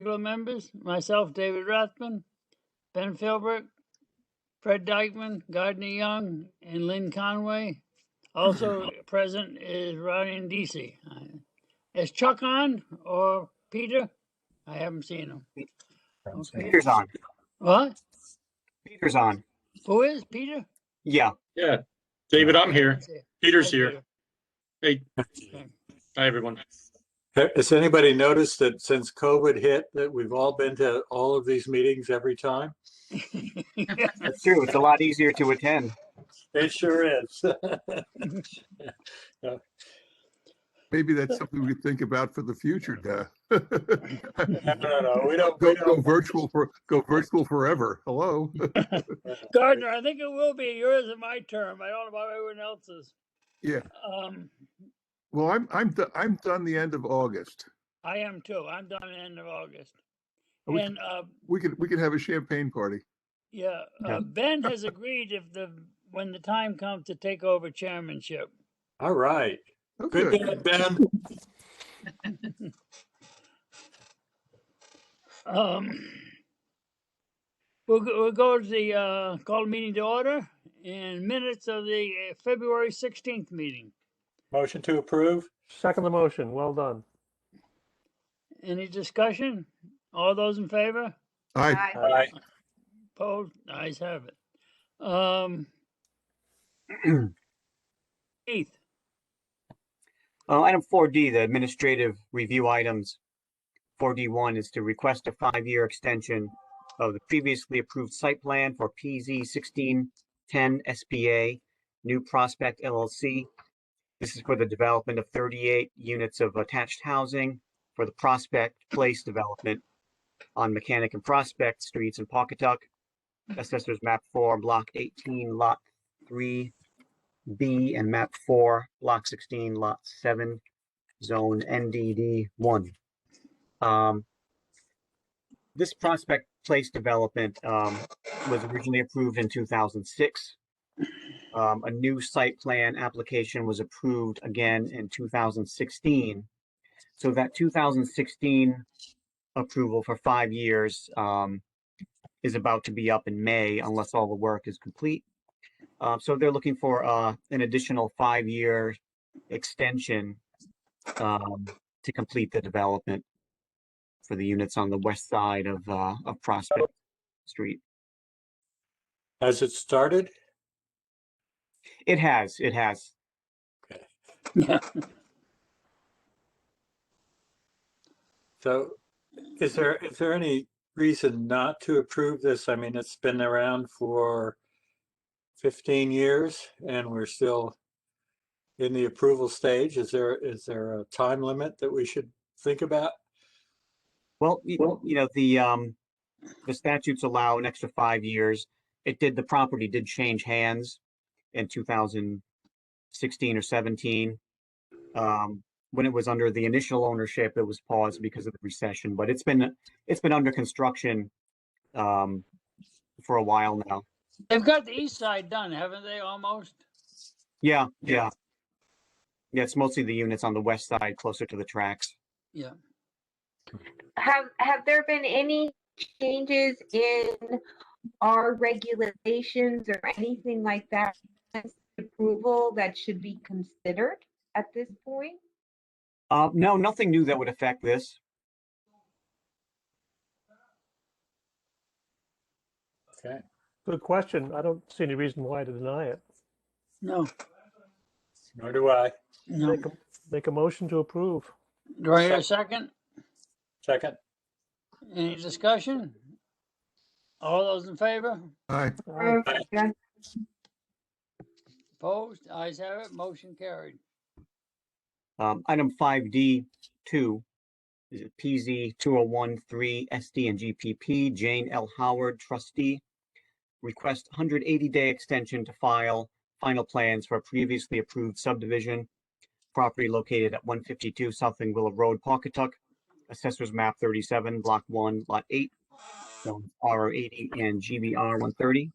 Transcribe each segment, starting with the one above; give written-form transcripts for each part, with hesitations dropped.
Regular members, myself, David Rathman, Ben Philbrick, Fred Dykeman, Gardner Young, and Lynn Conway. Also present is Ryan Deasy. Is Chuck on or Peter? I haven't seen him. Okay. Peter's on. What? Peter's on. Who is Peter? Yeah. Yeah. David, I'm here. Peter's Hi, here. Peter. Hey. Okay. Hi, everyone. Has anybody noticed that since COVID hit that we've all been to all of these meetings every time? That's true. It's a lot easier to attend. It sure is. Maybe that's something we think about for the future, No, we don't. go virtual forever. Hello. Gardner, I think it will be yours and my term. I don't know about everyone else's. Yeah. Well, I'm done the end of August. I am too. I'm done at the end of August. We And we could have a champagne party. yeah, Ben has agreed when the time comes to take over chairmanship. All right. Oh, Good, good. Ben. We'll go to the call the meeting to order and minutes of the February 16th meeting. Motion to approve. Second the motion. Well done. Any discussion? All those in favor? Aye. Aye. Opposed? Ayes have it. Keith, Item 4D, the administrative review items. 4D1 is to request a 5-year extension of the previously approved site plan for PZ 1610 SPA, New Prospect LLC. This is for the development of 38 units of attached housing for the Prospect Place development on Mechanic and Prospect Streets in Pawcatuck. Assessors map 4, block 18, lot 3B, and map 4, block 16, lot 7, zone NDD1. This Prospect Place development was originally approved in 2006. A new site plan application was approved again in 2016. So that 2016 approval for 5 years is about to be up in May unless all the work is complete. So they're looking for an additional 5-year extension to complete the development for the units on the west side of Prospect Street. Has it started? It has. Okay. yeah, So is there any reason not to approve this? I mean, it's been around for 15 years and we're still in the approval stage. Is there a time limit that we should think about? Well, you know, the statutes allow an extra 5 years. The property did change hands in 2016 or 17. When it was under the initial ownership, it was paused because of the recession, but it's been under construction for a while now. they've got the east side done, haven't they? Almost. Yeah. It's mostly the units on the west side, closer to the tracks. Yeah. Have there been any changes in our regulations or anything like that approval that should be considered at this point? No, nothing new that would affect this. Okay. Good question. I don't see any reason why to deny it. No. Nor do I. No. Make a motion to approve. Do I hear a second? Second. Any discussion? All those in favor? Aye. Yeah. Opposed? Ayes have it. Motion carried. Item 5D2 is PZ 2013 SD and GPP, Jane L. Howard, trustee. Request 180-day extension to file final plans for a previously approved subdivision. Property located at 152 Southing Willow Road, Pawcatuck. Assessors map 37, block 1, lot 8, zones RR80 and GBR 130.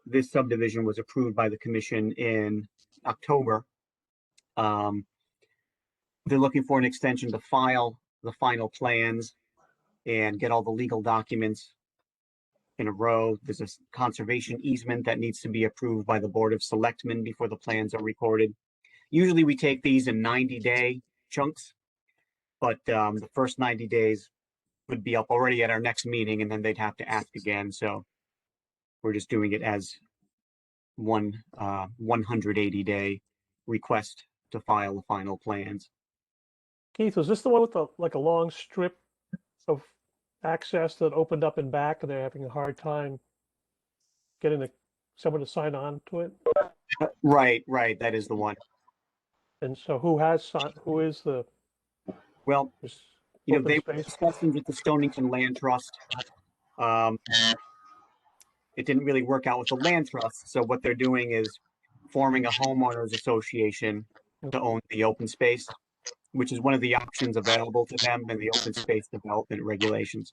This subdivision was approved by the commission in October. They're looking for an extension to file the final plans and get all the legal documents in a row. There's a conservation easement that needs to be approved by the Board of Selectmen before the plans are recorded. Usually we take these in 90-day chunks, but the first 90 days would be up already at our next meeting, and then they'd have to ask again. So we're just doing it as one 180-day request to file the final plans. Keith, was this the one with the, like a long strip of access that opened up and back and they're having a hard time getting someone to sign on to it? Right, that is the one. And so who is the Well, this you know, open they were space? discussing with the Stonington Land Trust. It didn't really work out with the land trust. So what they're doing is forming a homeowners association to own the open space, which is one of the options available to them in the open space development regulations.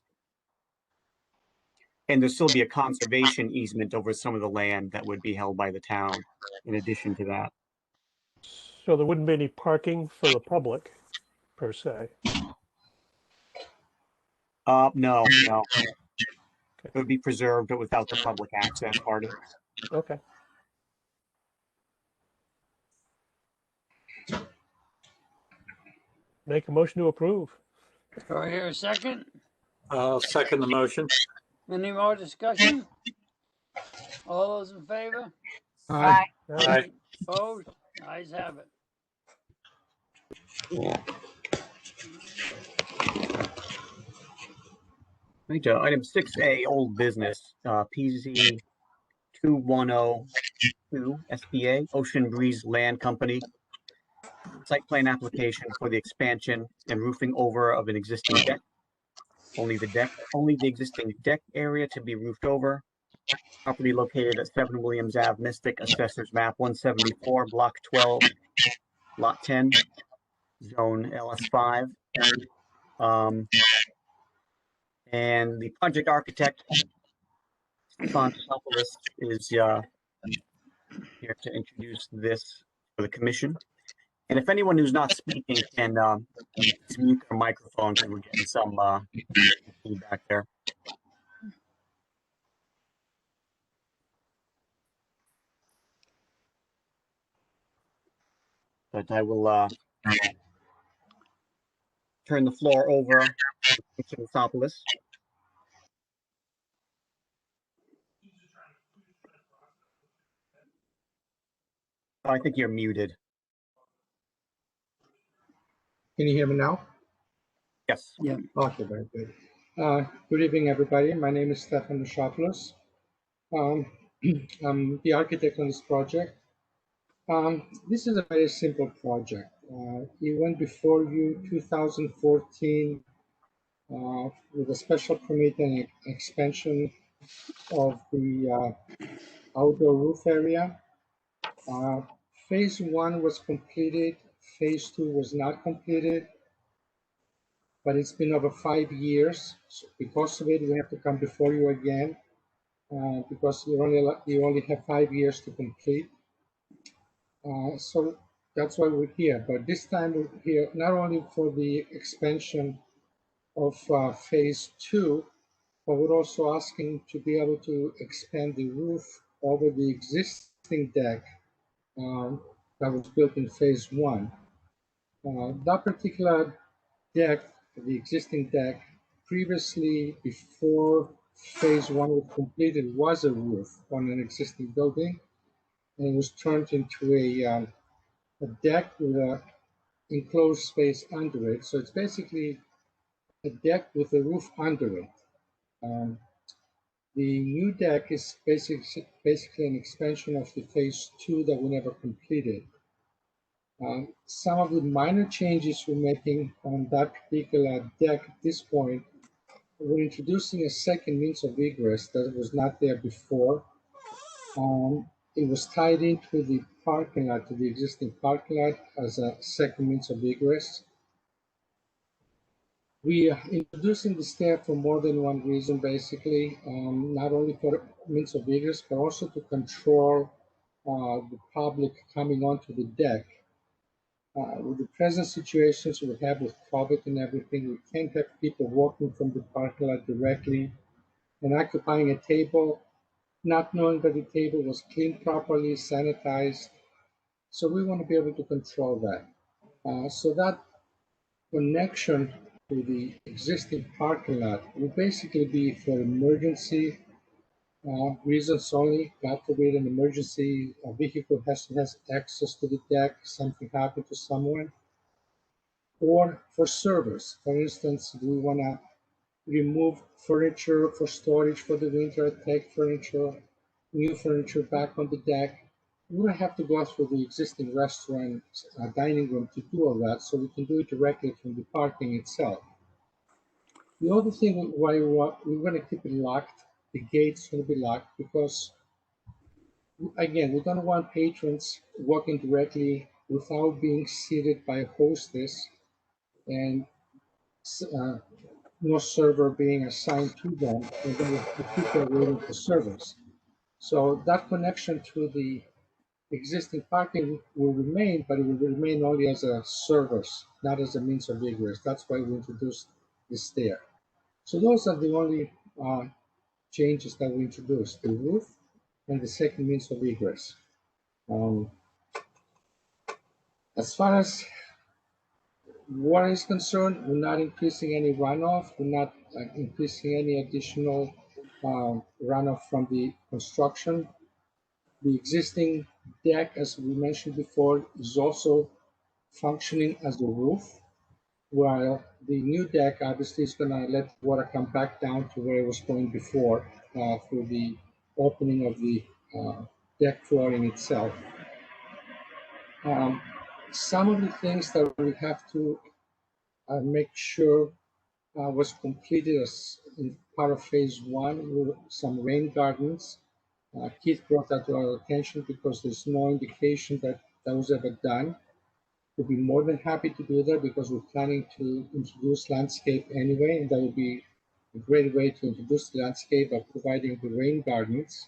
And there'll still be a conservation easement over some of the land that would be held by the town in addition to that. So there wouldn't be any parking for the public per se. No. It would be preserved, but without the public access part of it. Okay. Make a motion to approve. Do I hear a second? I'll second the motion. Any more discussion? All those in favor? Aye. Aye. Opposed? Ayes have it. Right, item 6A, old business, PZ 2102 SBA, Ocean Breeze Land Company. Site plan application for the expansion and roofing over of an existing deck. Only the existing deck area to be roofed over. Property located at 7 Williams Ave, Mystic, Assessors Map 174, Block 12, Lot 10, Zone LS5. And the project architect, Stefan Topoulos, is here to introduce this for the commission. And if anyone who's not speaking can mute their microphone, because we're getting some feedback there. But I will turn the floor over to Topoulos. Oh, I think you're muted. Can you hear me now? Yes. Yeah. Okay, very good. Good evening, everybody. My name is Stefan Mishopoulos. I'm the architect on this project. This is a very simple project. It went before you 2014 with a special permit and expansion of the outdoor roof area. Phase 1 was completed. Phase 2 was not completed. But it's been over 5 years. So because of it, we have to come before you again because you only have 5 years to complete. So that's why we're here. But this time we're here not only for the expansion of phase 2, but we're also asking to be able to expand the roof over the existing deck that was built in phase 1. That particular deck, the existing deck, previously before phase 1 was completed, was a roof on an existing building, and it was turned into a deck with an enclosed space under it. So it's basically a deck with a roof under it. The new deck is basically an expansion of the phase 2 that we never completed. Some of the minor changes we're making on that particular deck at this point, we're introducing a second means of egress that was not there before. It was tied into the parking lot, to the existing parking lot as a second means of egress. We are introducing the stair for more than one reason, basically, not only for means of egress, but also to control the public coming onto the deck. With the present situations we have with COVID and everything, we can't have people walking from the parking lot directly and occupying a table, not knowing that the table was cleaned properly, sanitized. So we want to be able to control that. So that connection to the existing parking lot will basically be for emergency reasons only. God forbid an emergency, a vehicle has access to the deck, something happened to someone, or for service. For instance, we want to remove furniture for storage for the winter, take furniture, new furniture back on the deck. We don't have to go through the existing restaurant dining room to do all that, so we can do it directly from the parking itself. The other thing why we want to keep it locked, the gate's going to be locked because, again, we don't want patrons walking directly without being seated by a hostess and uh, no server being assigned to them, and then we have people waiting for service. So that connection to the existing parking will remain, but it will remain only as a service, not as a means of egress. That's why we introduced the stair. So those are the only changes that we introduced: the roof and the second means of egress. As far as water is concerned, we're not increasing any runoff. We're not increasing any additional runoff from the construction. The existing deck, as we mentioned before, is also functioning as a roof, while the new deck obviously is going to let water come back down to where it was going before through the opening of the deck flooring itself. Some of the things that we have to make sure was completed as in part of phase one were some rain gardens. Keith brought that to our attention because there's no indication that that was ever done. We'd be more than happy to do that because we're planning to introduce landscape anyway, and that would be a great way to introduce the landscape by providing the rain gardens.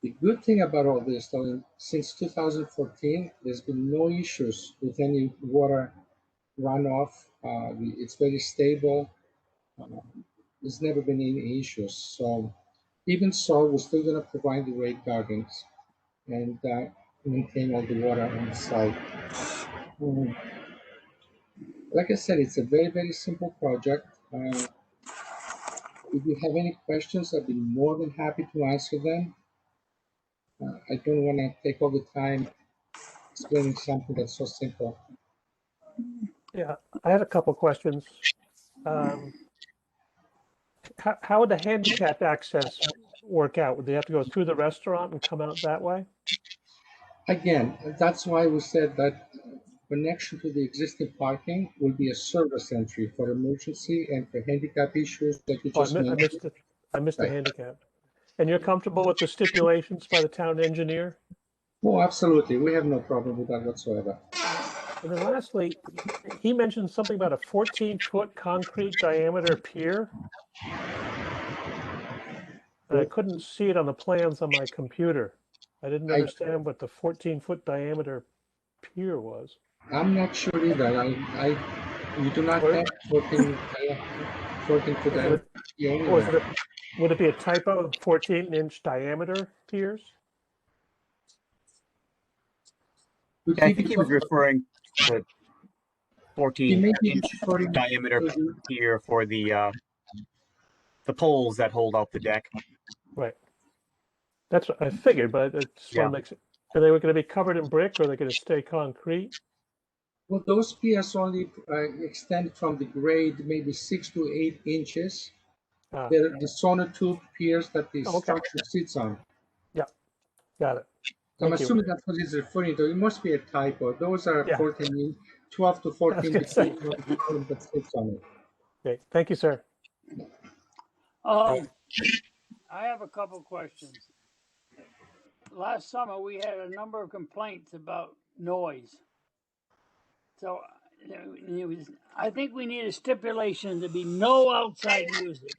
The good thing about all this, though, since 2014, there's been no issues with any water runoff. It's very stable. There's never been any issues. So even so, we're still going to provide the rain gardens and maintain all the water on the site. Like I said, it's a very, very simple project. If you have any questions, I'd be more than happy to answer them. I don't want to take all the time explaining something that's so simple. Yeah, I had a couple questions. How would the handicap access work out? Would they have to go through the restaurant and come out that way? Again, that's why we said that connection to the existing parking will be a service entry for emergency and for handicap issues that you Oh, just I mentioned. missed it. I missed the Right. handicap. And you're comfortable with the stipulations by the town engineer? Oh, absolutely. We have no problem with that whatsoever. And then lastly, he mentioned something about a 14-foot concrete diameter pier. And I couldn't see it on the plans on my computer. I didn't I, understand what the 14-foot diameter pier was. I'm not sure either. We do not Or, have 14 foot is it, diameter or is anywhere. it would it be a typo of 14-inch diameter piers? We I think he was typically, referring to he may be 14-inch referring diameter to the, pier for the poles that hold up the deck. Right. That's what I figured, but I just want to make sure. Are they going to be covered in brick or are they going to stay concrete? well, those piers only extend from the grade maybe 6 to 8 inches. Ah, They're the sonotube piers that the oh, okay. structure sits on. Yeah, got it. I'm Thank you. assuming that's what he's referring to. It must be a typo. Those are Yeah. 12 to I was 14 gonna say. between the column that sits on it. Okay, thank you, sir. I have a couple questions. Last summer, we had a number of complaints about noise. So I think we need a stipulation to be no outside music,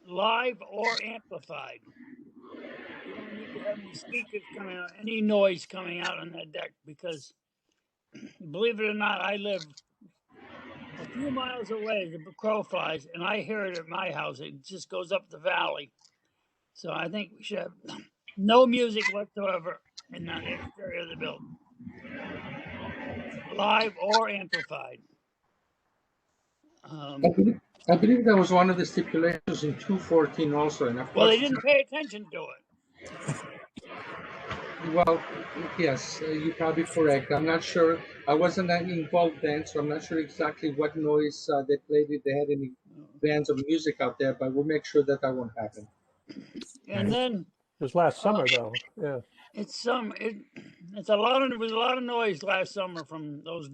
live or amplified. You don't need to have any speakers coming out, any noise coming out on that deck, because believe it or not, I live a few miles away, the crow flies, and I hear it at my house. It just goes up the valley. So I think we should have no music whatsoever in the exterior of the building, live or amplified. I believe that was one of the stipulations in 214 also, and of Well, they course, didn't pay attention to it. well, yes, you're probably correct. I'm not sure. I wasn't that involved then, so I'm not sure exactly what noise they played, if they had any bands of music out there, but we'll make sure that that won't happen. And then It was last summer though. Yeah. it's a lot of, there was a lot of noise last summer from those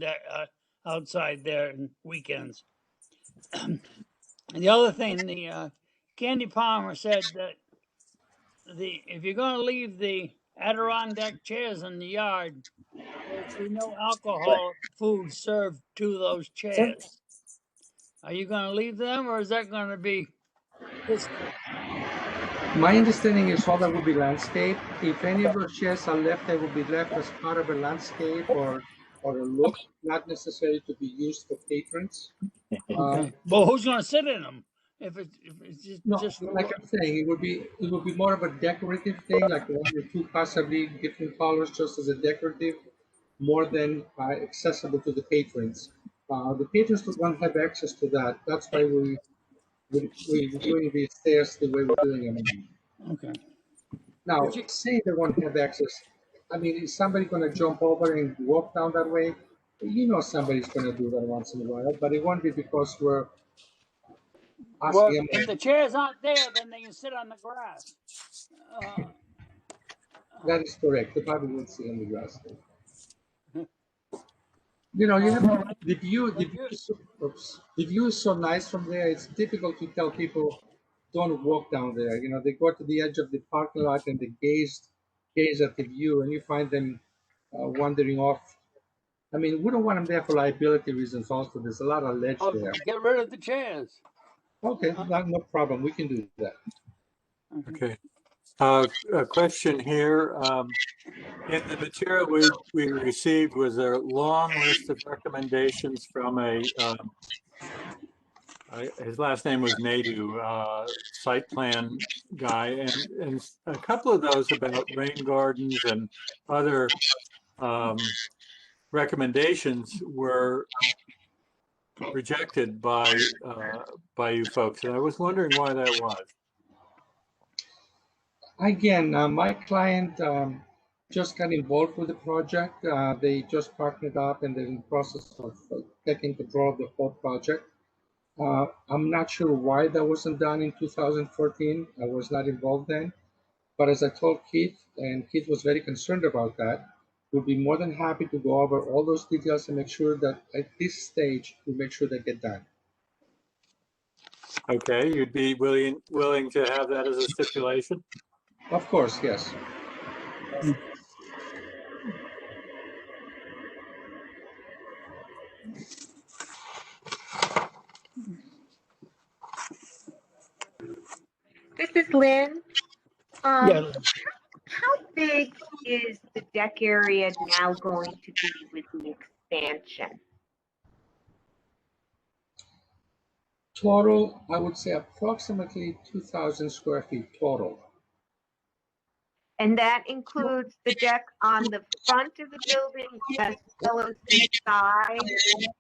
outside there and weekends. And the other thing, the Candy Palmer said that if you're going to leave the Adirondack chairs in the yard, there should be no alcohol food served to those chairs. Are you going to leave them, or is that going to be history? My understanding is all that will be landscape. If any of those chairs are left, they will be left as part of a landscape or a look, not necessarily to be used for patrons. Okay. Well, who's going to sit in them? If it's just like I'm saying, it would be more of a decorative thing, like one or two possibly different colors, just as a decorative, more than accessible to the patrons. The patrons won't have access to that. That's why we're doing these stairs the way we're doing them. Okay. Now, say they won't have access. I mean, is somebody going to jump over and walk down that way? You know, somebody's going to do that once in a while, but it won't be because we're Well, asking them. if the chairs aren't there, then they can sit on the grass. That is correct. They probably won't see on the grass. You know, you have the view. The view is so nice from there. It's difficult to tell people don't walk down there. You know, they go to the edge of the parking lot and they gaze at the view, and you find them wandering off. I mean, we don't want them there for liability reasons. Also, there's a lot of ledge there. Get rid of the chairs. Okay, no problem. We can do that. Okay. A question here. In the material we received was a long list of recommendations from his last name was Nadu, site plan guy, and a couple of those about rain gardens and other recommendations were rejected by you folks, and I was wondering why that was. Again, my client just got involved with the project. They just partnered up and they're in the process of taking control of the whole project. I'm not sure why that wasn't done in 2014. I was not involved then. But as I told Keith, and Keith was very concerned about that, we'd be more than happy to go over all those details and make sure that at this stage, we make sure they get done. Okay, you'd be willing to have that as a stipulation? Of course, yes. This is Lynn. Yeah. How big is the deck area now going to be with the expansion? Total, I would say approximately 2,000 square feet total. And that includes the deck on the front of the building as well as the side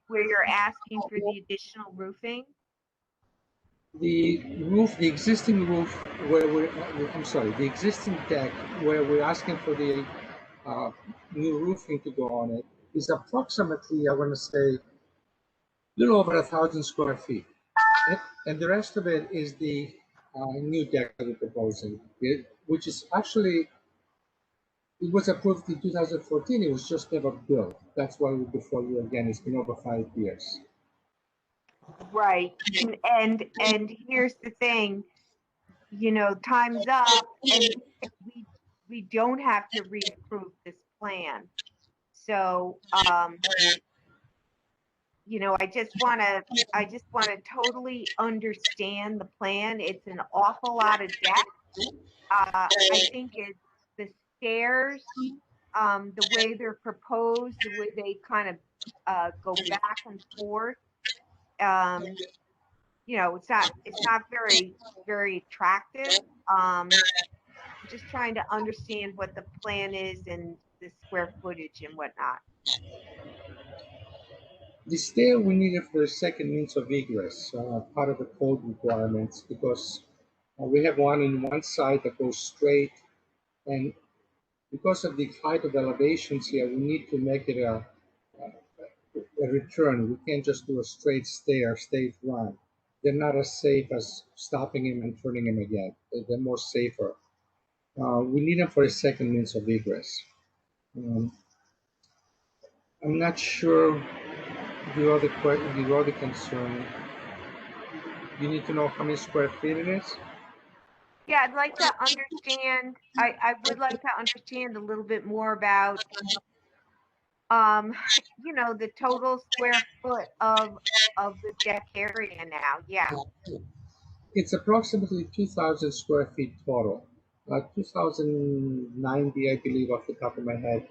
where you're asking for the additional roofing? The roof, the existing roof where the existing deck where we're asking for the new roofing to go on it is approximately, I want to say, a little over 1,000 square feet. And the rest of it is the new deck that we're proposing, which is actually, it was approved in 2014. It was just never built. That's why we're before you again. It's been over 5 years. Right. And here's the thing, you know, time's up and we don't have to reapprove this plan. So, you know, I just want to totally understand the plan. It's an awful lot of deck. I think it's the stairs the way they're proposed, the way they kind of go back and forth. You know, it's not very, very attractive. Just trying to understand what the plan is and the square footage and whatnot. The stair we needed for a second means of egress, part of the code requirements, because we have one on one side that goes straight, and because of the height of elevations here, we need to make it a return. We can't just do a straight run. They're not as safe as stopping him and turning him again. They're more safer. We need them for a second means of egress. I'm not sure the other concern. You need to know how many square feet it is? Yeah, I'd like to understand, I would like to understand a little bit more about, you know, the total square foot of the deck area now. Yeah. It's approximately 2,000 square feet total. 2,090, I believe, off the top of my head.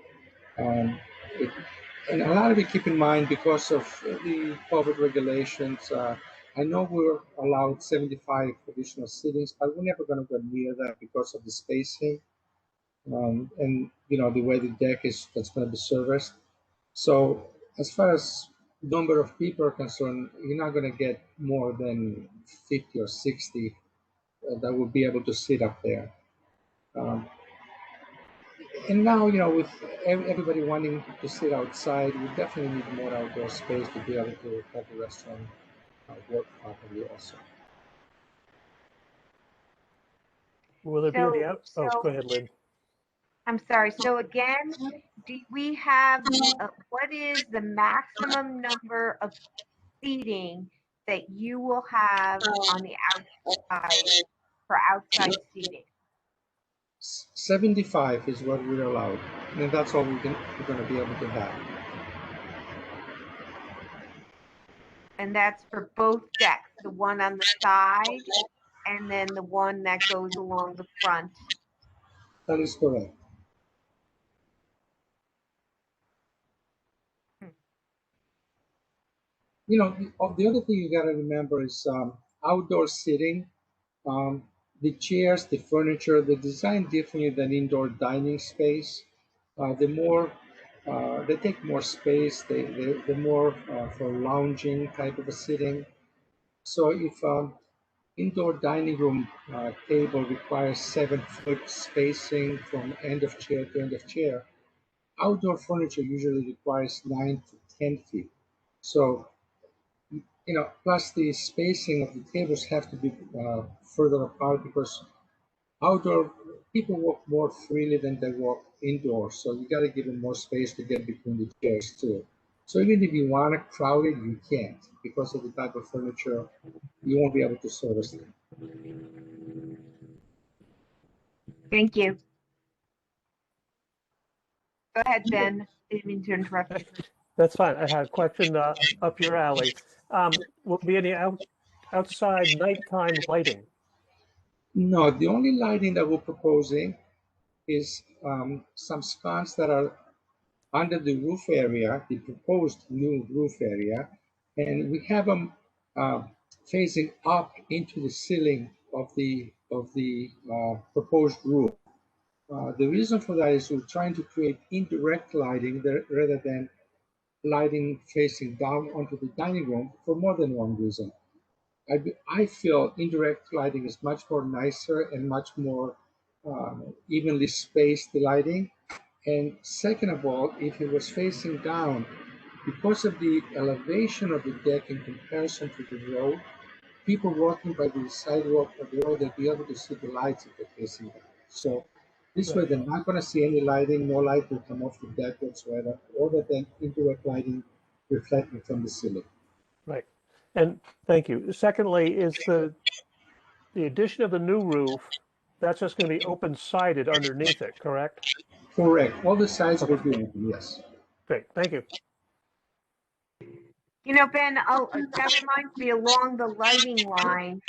And a lot of it, keep in mind, because of the COVID regulations, I know we're allowed 75 additional sittings, but we're never going to go near that because of the spacing and, you know, the way the deck that's going to be serviced. So as far as number of people are concerned, you're not going to get more than 50 or 60 that will be able to sit up there. And now, you know, with everybody wanting to sit outside, we definitely need more outdoor space to be able to have the restaurant work properly also. Will there be any out? Oh, So go ahead, Lynn. I'm sorry. So again, do we have, what is the maximum number of seating that you will have on the outside for outside seating? 75 is what we're allowed, and that's all we're going to be able to have. And that's for both decks, the one on the side and then the one that goes along the front. That is correct. You know, the other thing you got to remember is outdoor sitting. The chairs, the furniture, they're designed differently than indoor dining space. They take more space. They're more for lounging type of a sitting. So if indoor dining room table requires 7-foot spacing from end of chair to end of chair, outdoor furniture usually requires 9 to 10 feet. So, you know, plus the spacing of the tables have to be further apart because outdoor people walk more freely than they walk indoors. So you got to give them more space to get between the chairs too. So even if you want to crowd it, you can't because of the type of furniture. You won't be able to service them. Thank you. Go ahead, Ben. Didn't mean to interrupt you. That's fine. I had a question up your alley. Will there be any outside nighttime lighting? No, the only lighting that we're proposing is some sconces that are under the roof area, the proposed new roof area, and we have them facing up into the ceiling of the proposed roof. The reason for that is we're trying to create indirect lighting rather than lighting facing down onto the dining room for more than one reason. I feel indirect lighting is much more nicer and much more evenly spaced lighting. And second of all, if it was facing down, because of the elevation of the deck in comparison to the road, people walking by the sidewalk of the road, they'll be able to see the lights if they're facing down. So this way, they're not going to see any lighting. No light will come off the deck whatsoever, other than indirect lighting reflecting from the ceiling. Right. And thank you. Secondly, is the addition of the new roof, that's just going to be open-sided underneath it, correct? Correct. All the sides will be open, yes. Great. Thank you. You know, Ben, that reminds me along the lighting line.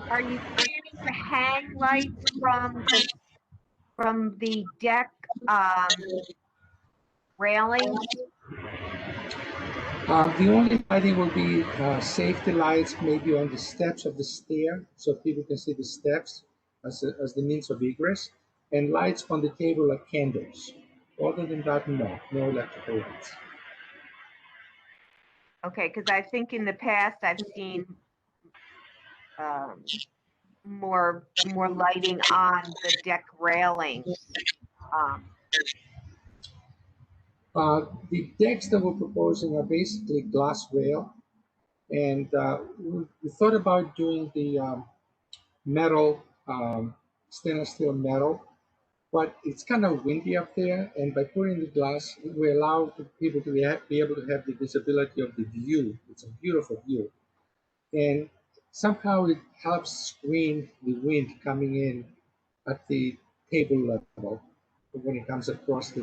Are you planning to hang lights from the deck railings? The only lighting will be safety lights, maybe on the steps of the stair, so people can see the steps as the means of egress, and lights on the table like candles. Other than that, no electrical lights. Okay, because I think in the past I've seen more lighting on the deck railings. The decks that we're proposing are basically glass rail, and we thought about doing the metal, stainless steel metal, but it's kind of windy up there, and by putting the glass, we allow people to be able to have the visibility of the view. It's a beautiful view, and somehow it helps screen the wind coming in at the table level when it comes across the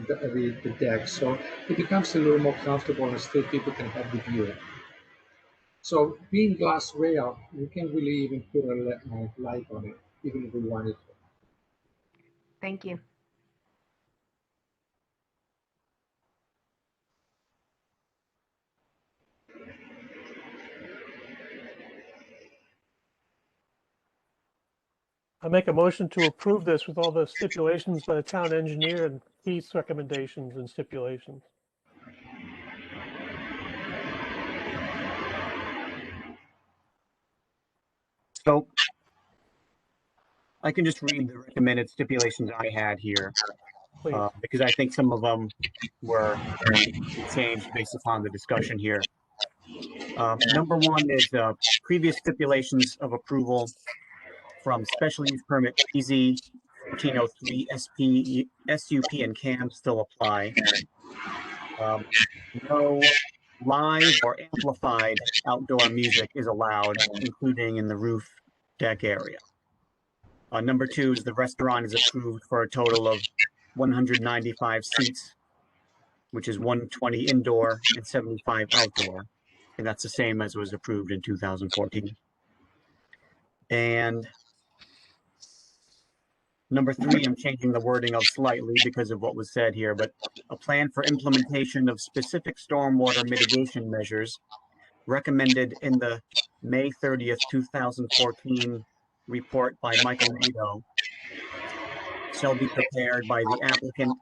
deck. So it becomes a little more comfortable and still people can have the view. So being glass rail, we can really even put a light on it, even if we wanted to. Thank you. I make a motion to approve this with all the stipulations by the town engineer and Keith's recommendations and stipulations. So I can just read the recommended stipulations I had here, Please. because I think some of them were changed based upon the discussion here. Number one is previous stipulations of approval from special use permit PZ 1403 SP, SUP and CAM still apply. No live or amplified outdoor music is allowed, including in the roof deck area. Number two is the restaurant is approved for a total of 195 seats, which is 120 indoor and 75 outdoor. And that's the same as was approved in 2014. And number three, I'm changing the wording of slightly because of what was said here, but a plan for implementation of specific stormwater mitigation measures recommended in the May 30th, 2014 report by Michael Nato shall be prepared by the applicant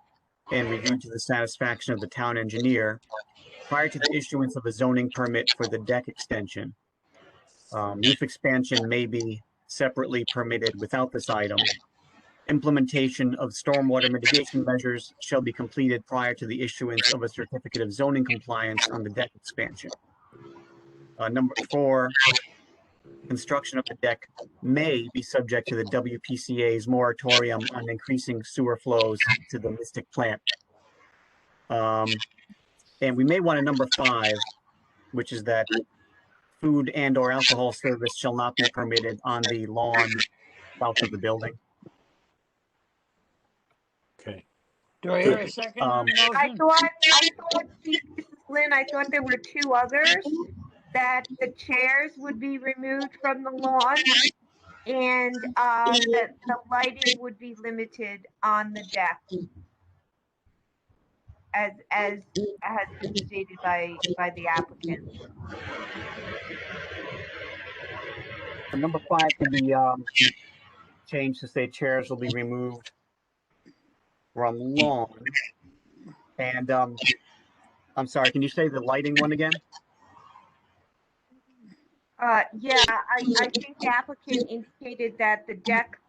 and reviewed to the satisfaction of the town engineer prior to the issuance of a zoning permit for the deck extension. Roof expansion may be separately permitted without this item. Implementation of stormwater mitigation measures shall be completed prior to the issuance of a certificate of zoning compliance on the deck expansion. Number four, construction of the deck may be subject to the WPCA's moratorium on increasing sewer flows to the Mystic plant. And we may want a number five, which is that food and or alcohol service shall not be permitted on the lawn south of the building. Okay. Do I hear a second on the I motion? thought, this is Lynn, I thought there were two others, that the chairs would be removed from the lawn and that the lighting would be limited on the deck, as has been stated by the applicant. So number five can be changed to say chairs will be removed from lawn. And I'm sorry, can you say the lighting one again? Yeah, I think the applicant indicated that the deck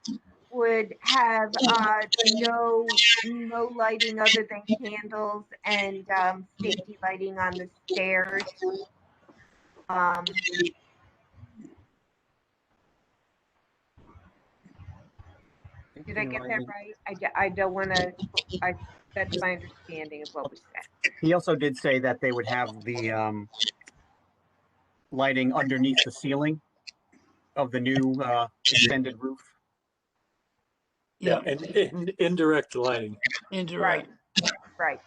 would have no lighting other than candles and safety lighting on the stairs. Did I get that right? I don't want to. That's my understanding of what was said. He also did say that they would have the lighting underneath the ceiling of the new extended roof. Yeah, And indirect lighting. indirect. Right.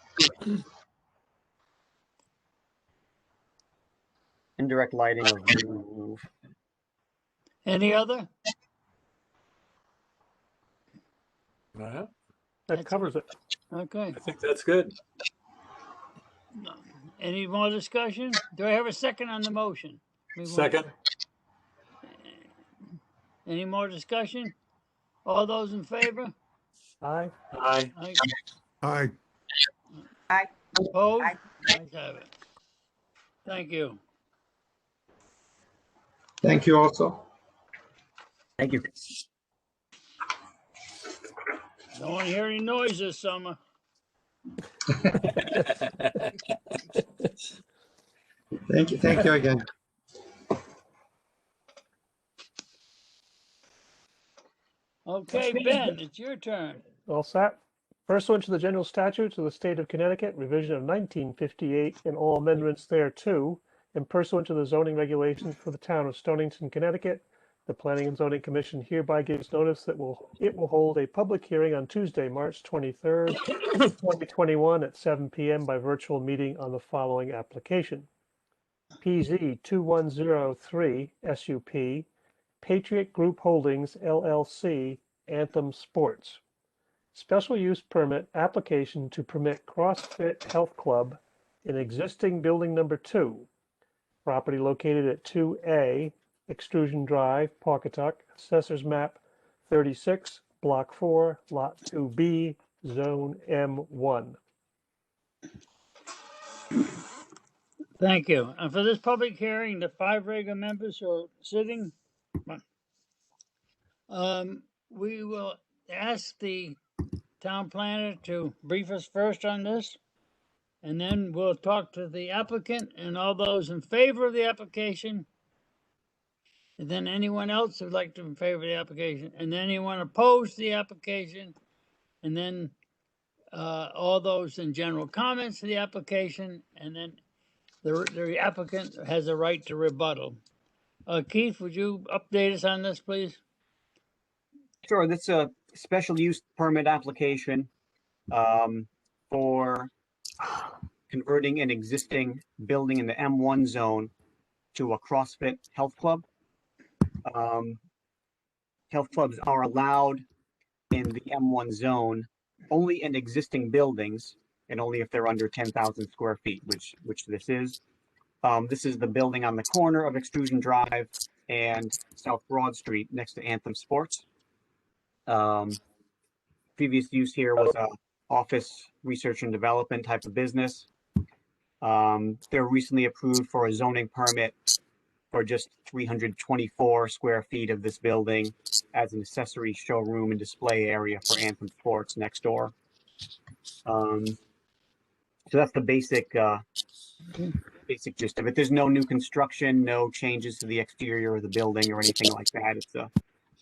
Indirect lighting of the new roof. Any other? Well, That covers it. Okay. I think that's good. Any more discussion? Do I have a second on the motion? Second, Any more discussion? All those in favor? Aye. aye. Aye. Aye. Aye. Opposed? Aye. Ayes have it. Thank you. Thank you also. Thank you. Don't want to hear any noise this summer. Thank you. Thank you again. Okay, Ben, it's your turn. All set. Pursuant to the general statutes of the state of Connecticut, revision of 1958, and all amendments thereto, and pursuant to the zoning regulations for the town of Stonington, Connecticut, the Planning and Zoning Commission hereby gives notice that it will hold a public hearing on Tuesday, March 23rd, 2021 at 7 p.m. by virtual meeting on the following application. PZ 2103 SUP, Patriot Group Holdings LLC, Anthem Sports. Special use permit application to permit CrossFit Health Club in existing building number 2, property located at 2A, Extrusion Drive, Pawcatuck, Assessor's Map 36, Block 4, Lot 2B, Zone M1. Thank you. And for this public hearing, the 5 regular members who are sitting, we will ask the town planner to brief us first on this, and then we'll talk to the applicant and all those in favor of the application, and then anyone else who'd like to in favor of the application, and then anyone opposed to the application, and then all those in general comments to the application, and then the applicant has a right to rebuttal. Keith, would you update us on this, please? Sure, that's a special use permit application for converting an existing building in the M1 zone to a CrossFit health club. Health clubs are allowed in the M1 zone only in existing buildings and only if they're under 10,000 square feet, which this is. This is the building on the corner of Extrusion Drive and South Broad Street next to Anthem Sports. Previous use here was a office research and development type of business. They're recently approved for a zoning permit for just 324 square feet of this building as an accessory showroom and display area for Anthem Sports next door. So that's the basic gist of it. There's no new construction, no changes to the exterior of the building or anything like that. It's a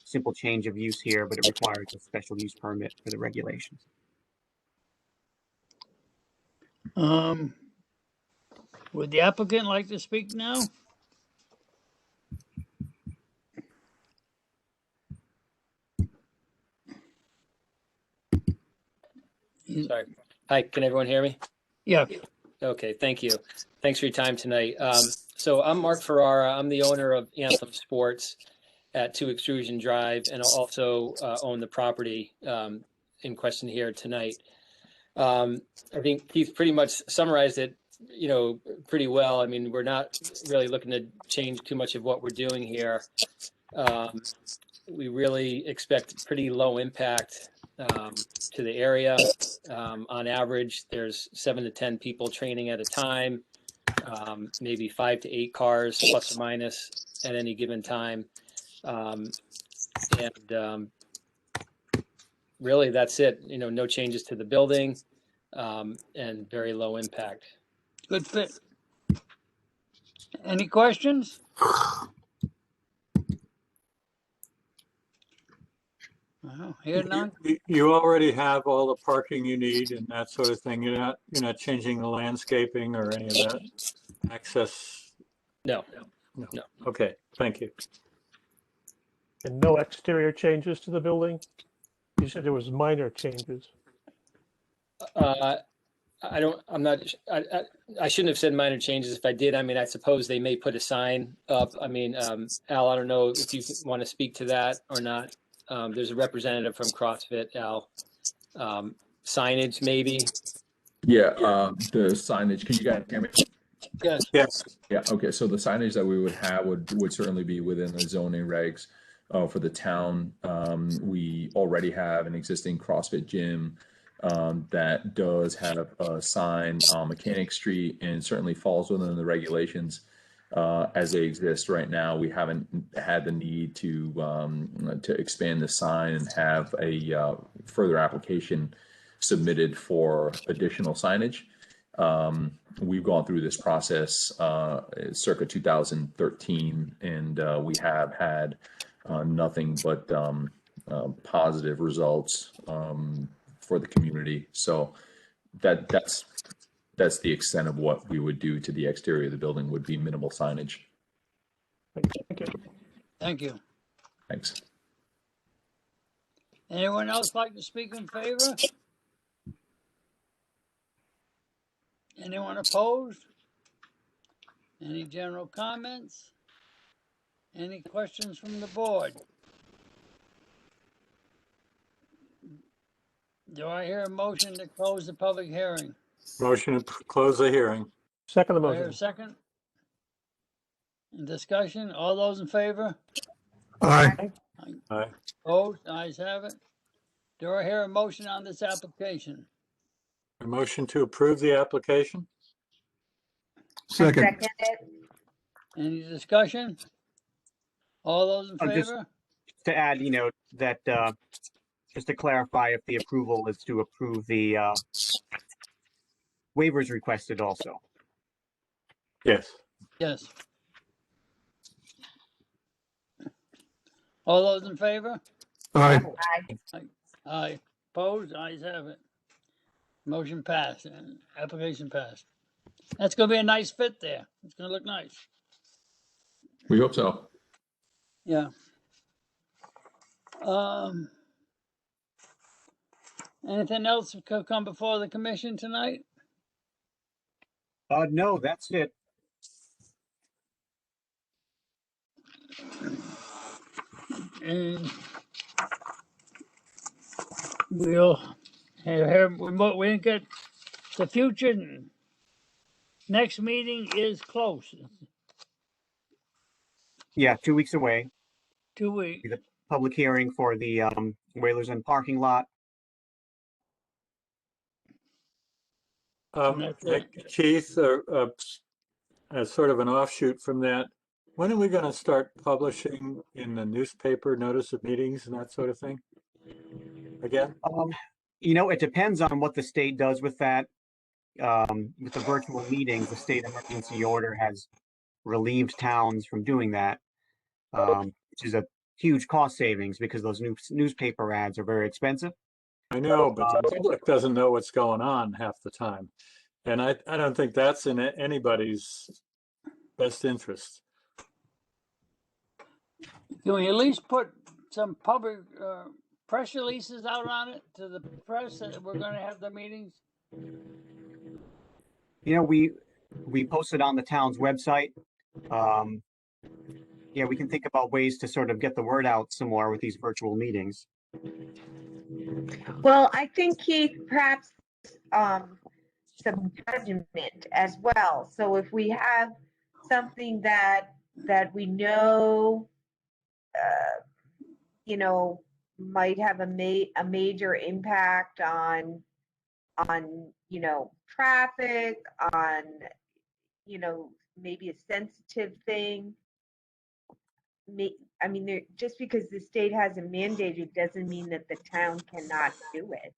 simple change of use here, but it requires a special use permit for the regulations. Would the applicant like to speak now? Sorry. Hi, can everyone hear me? Yeah. Okay, thank you. Thanks for your time tonight. So I'm Mark Ferrara. I'm the owner of Anthem Sports at 2 Extrusion Drive, and I also own the property in question here tonight. I think Keith pretty much summarized it, pretty well. I mean, we're not really looking to change too much of what we're doing here. We really expect pretty low impact to the area. On average, there's 7 to 10 people training at a time, maybe 5 to 8 cars plus or minus at any given time. Really that's it. No changes to the building and very low impact. Good fit. Any questions? Here none. You already have all the parking you need and that sort of thing. You're not changing the landscaping or any of that access. No. Okay, thank you. And no exterior changes to the building? You said there was minor changes. I shouldn't have said minor changes. If I did, I suppose they may put a sign up. Al, I don't know if you want to speak to that or not. There's a representative from CrossFit, Al. Signage, maybe? Yeah, the signage, can you guys hear me? Yes. Yes. Yeah, okay, so the signage that we would have would certainly be within the zoning regs for the town. We already have an existing CrossFit gym that does have a sign on Mechanic Street and certainly falls within the regulations as they exist right now. We haven't had the need to expand the sign and have a further application submitted for additional signage. We've gone through this process circa 2013, and we have had nothing but positive results for the community. So that's the extent of what we would do to the exterior of the building, would be minimal signage. Thank you. Thank you. Thanks. Anyone else like to speak in favor? Anyone opposed? Any general comments? Any questions from the board? Do I hear a motion to close the public hearing? Motion to close the hearing. Second the Do I hear a motion. second? Discussion, all those in favor? Aye. Aye. Opposed, ayes have it. Do I hear a motion on this application? A motion to approve the application? Second. Second it. Any discussion? All those in Just favor? to add, that just to clarify, if the approval is to approve the waivers requested also. Yes. Yes. All those in favor? Aye. Aye. Opposed, ayes have it. Motion passed and application passed. That's gonna be a nice fit there. It's gonna look nice. We hope so. Yeah. Anything else could come before the commission tonight? No, that's it. And we'll have, we didn't get the future. Next meeting is close. Yeah, 2 weeks away. 2 weeks. The public hearing for the Whalers End parking lot. Keith, as sort of an offshoot from that, when are we going to start publishing in the newspaper notice of meetings and that sort of thing? Again? It depends on what the state does with that. With the virtual meetings, the state emergency order has relieved towns from doing that, which is a huge cost savings because those newspaper ads are very expensive. I know, but the public doesn't know what's going on half the time. And I don't think that's in anybody's best interest. Can we at least put some public press releases out on it to the press that we're going to have the meetings? We posted on the town's website. We can think about ways to sort of get the word out some more with these virtual meetings. Well, I think, Keith, perhaps some judgment as well. So if we have something that we know, might have a major impact on traffic, on maybe a sensitive thing. Just because the state hasn't mandated doesn't mean that the town cannot do it.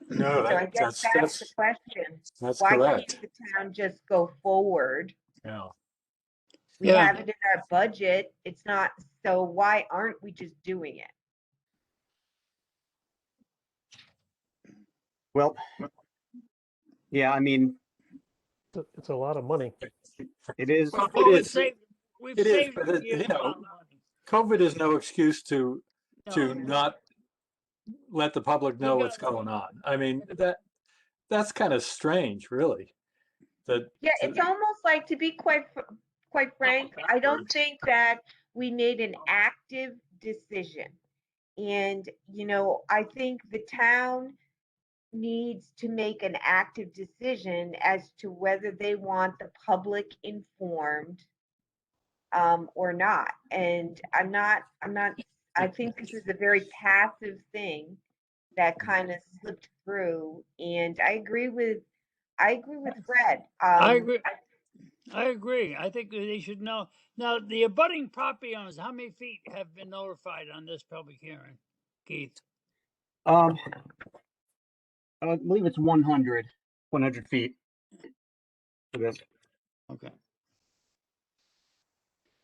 No, So I guess that's the question. That's Why correct. can't the town just go forward? Yeah. We have it in our budget. It's not, so why aren't we just doing it? Well, yeah, It's a lot of money. it is. Well, Well, it is. we've It is, saved but years of money. COVID is no excuse to No. not let the public know what's going on. That's kind of strange, really. Yeah, it's almost like, to be quite frank, I don't think that we made an active decision. And, I think the town needs to make an active decision as to whether they want the public informed or not. And I think this is a very passive thing that kind of slipped through. And I agree with Fred. I agree. I agree. I think they should know. Now, the abutting property owners, how many feet have been notified on this public hearing, Keith? I believe it's 100 feet for this. Okay.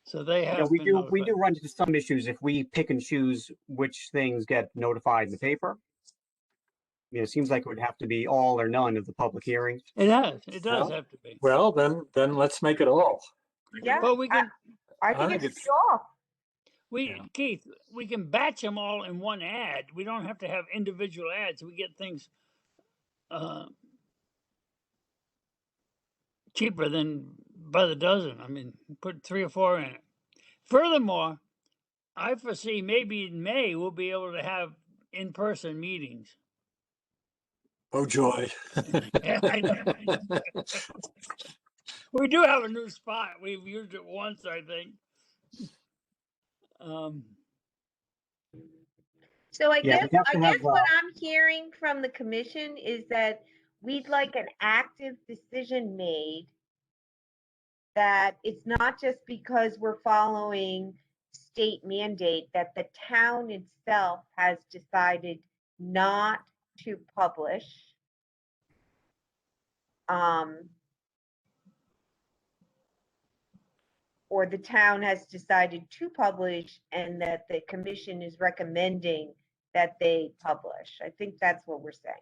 So they Yeah, have we been do notified. run into some issues if we pick and choose which things get notified in the paper. You know, it seems like it would have to be all or none of the public hearings. It has. It does Well, have to be. Well, then let's make it all. Yeah, But we can. I I think think it's it's- off. Keith, we can batch them all in one ad. We don't have to have individual ads. We get things cheaper than by the dozen. I mean, put 3 or 4 in it. Furthermore, I foresee maybe in May we'll be able to have in-person meetings. Oh, joy. Yeah, I know. We do have a new spot. We've used it once, I think. So I Yeah, guess we have to have, what I'm hearing from the commission is that we'd like an active decision made, that it's not just because we're following state mandate, that the town itself has decided not to publish. Or the town has decided to publish and that the commission is recommending that they publish. I think that's what we're saying.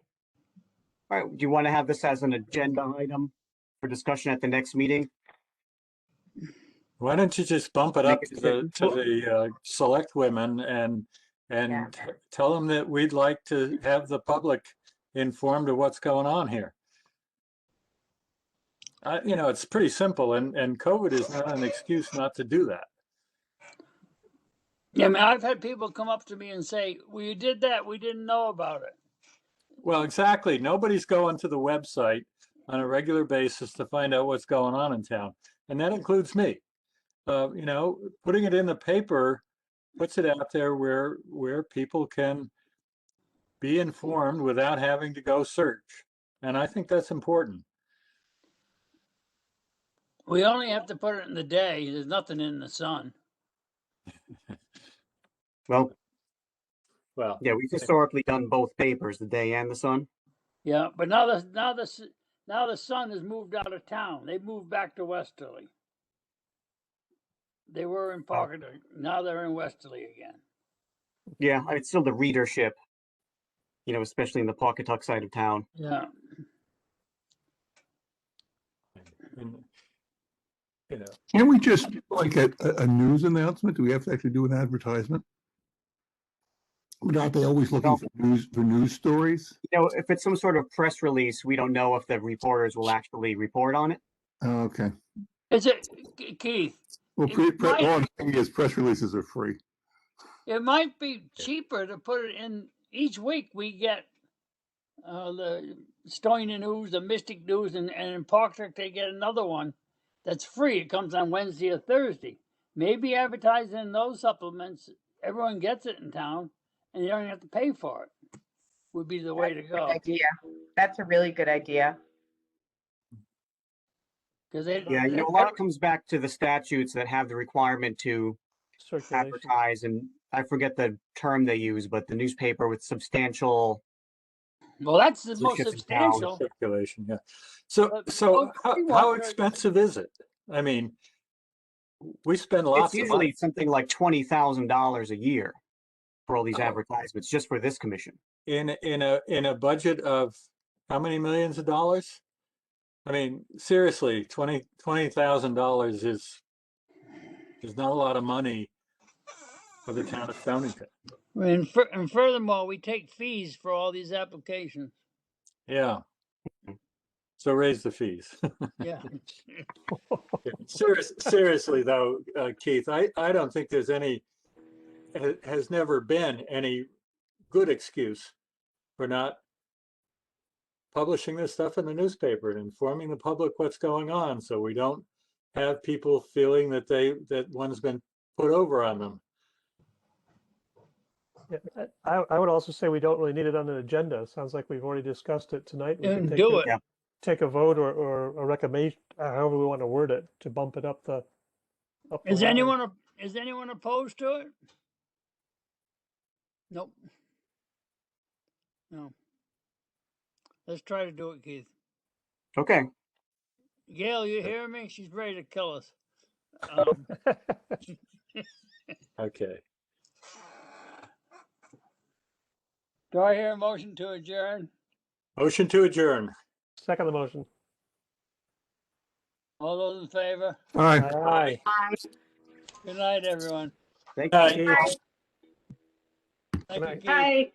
All right, do you want to have this as an agenda item for discussion at the next meeting? Why don't you just bump it Make up a to the decision. select women and tell them that we'd like to have the public informed of what's going on here. You know, it's pretty simple, and COVID is not an excuse not to do that. Yeah, I mean, I've had people come up to me and say, "Well, you did that. We didn't know about it." Well, exactly. Nobody's going to the website on a regular basis to find out what's going on in town, and that includes me. You know, putting it in the paper puts it out there where people can be informed without having to go search, and I think that's important. We only have to put it in the day. There's nothing in the sun. Well, yeah, we've historically done both papers, the day and the sun. Yeah, but now the sun has moved out of town. They moved back to Westerly. They were in Pawcatuck. Now they're in Westerly again. Yeah, it's still the readership, you know, especially in the Pawcatuck side of town. Yeah. And, you know, Can't we just do like a news announcement? Do we have to actually do an advertisement? Aren't they always looking for news stories? You know, if it's some sort of press release, we don't know if the reporters will actually report on it. Oh, okay. Is it, Keith? Well, press releases are free. It might be cheaper to put it in each week. We get the Stonington News, the Mystic News, and in Pawcatuck they get another one that's free. It comes on Wednesday or Thursday. Maybe advertising in those supplements, everyone gets it in town, and you don't have to pay for it. Would be the way to go. Good idea. That's a really good idea. Because they, Yeah, you know, a lot of it comes back to the statutes that have the requirement to Circulation. advertise, and I forget the term they use, but the newspaper with substantial. Well, that's the most Positions down. substantial. circulation, yeah. So we want how to- expensive is it? I mean, we spend lots It's of money. usually something like $20,000 a year for all these advertisements, just for this commission. in a budget of how many millions of dollars? I mean, seriously, $20,000 is not a lot of money for the town of Stonington. And furthermore, we take fees for all these applications. Yeah. So raise the fees. Yeah. Seriously though, Keith, I don't think there's has never been any good excuse for not publishing this stuff in the newspaper and informing the public what's going on, so we don't have people feeling that that one's been put over on them. Yeah, I would also say we don't really need it on an agenda. Sounds like we've already discussed it tonight. We And can do it. Yeah. take a vote or a recommendation, however we want to word it, to bump it up the. Is ladder. anyone opposed to it? Nope. No. Let's try to do it, Keith. Okay. Gail, you hear me? She's ready to kill us. Okay. Do I hear a motion to adjourn? Motion to adjourn. Second the motion. All those in favor? Aye. Aye. Good night, everyone. Thank Aye. you. Thank you, Keith. Bye.